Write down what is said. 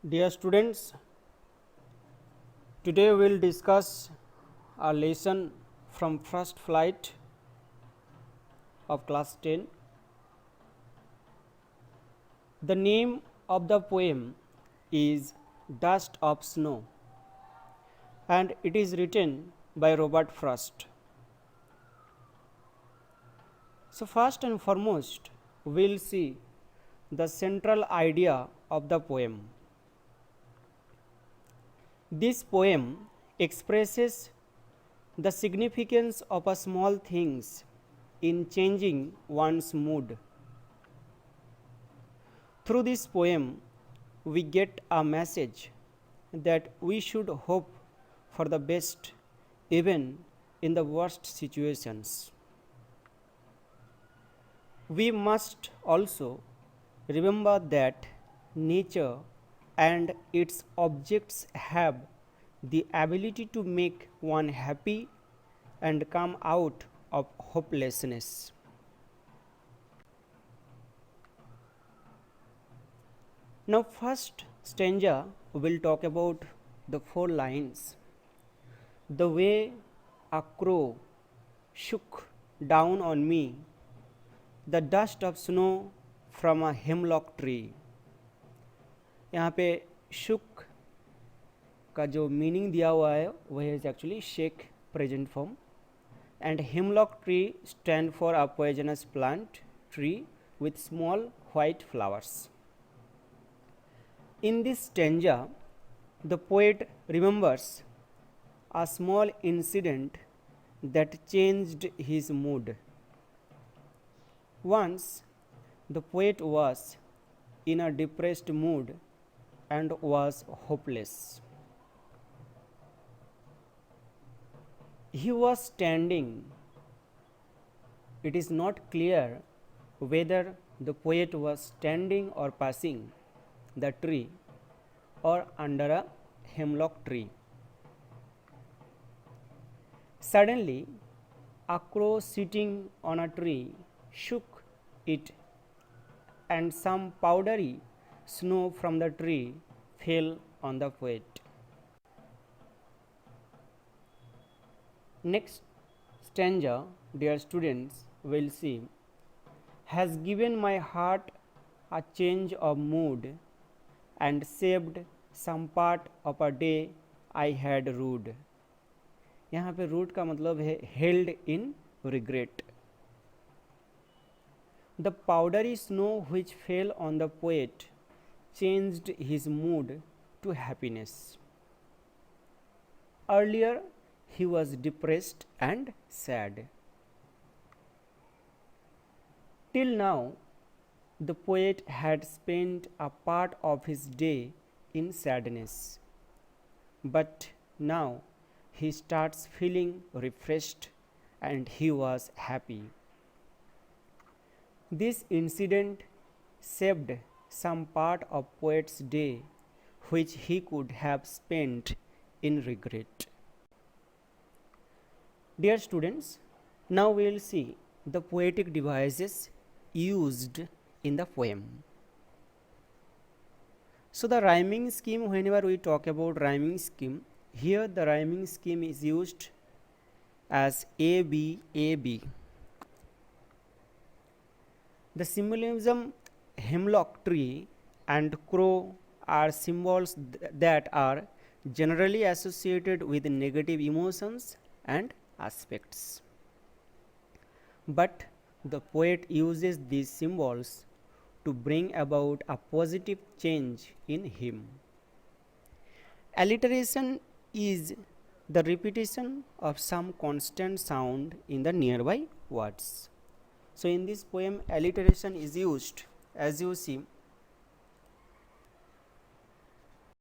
Dear students, today we will discuss a lesson from first flight of class 10. The name of the poem is Dust of Snow and it is written by Robert Frost. So, first and foremost, we will see the central idea of the poem. This poem expresses the significance of a small things in changing one's mood. Through this poem, we get a message that we should hope for the best even in the worst situations. We must also remember that nature and its objects have the ability to make one happy and come out of hopelessness. Now, first stanza will talk about the 4 lines. The way a crow shook down on me, the dust of snow from a hemlock tree. यहाँ पे शुक का जो meaning दिया हुआ है वह है actually shake present form and hemlock tree stand for a poisonous plant tree with small white flowers. In this stanza, the poet remembers a small incident that changed his mood. Once, the poet was in a depressed mood and was hopeless. He was standing. It is not clear whether the poet was standing or passing the tree or under a hemlock tree. Suddenly, a crow sitting on a tree shook it, and some powdery snow from the tree fell on the poet. Next stanza, dear students, will see, has given my heart a change of mood and saved some part of a day I had rued. यहाँ पे rude का मतलब है held in regret. The powdery snow which fell on the poet changed his mood to happiness. Earlier, he was depressed and sad. Till now, the poet had spent a part of his day in sadness. But now, he starts feeling refreshed and he was happy. This incident saved some part of poet's day which he could have spent in regret. Dear students, now we will see the poetic devices used in the poem. So the rhyming scheme, whenever we talk about rhyming scheme, here the rhyming scheme is used as A B A B. The symbolism hemlock tree and crow are symbols that are generally associated with negative emotions and aspects. But the poet uses these symbols to bring about a positive change in him. Alliteration is the repetition of some constant sound in the nearby words. So, in this poem, alliteration is used. As you see,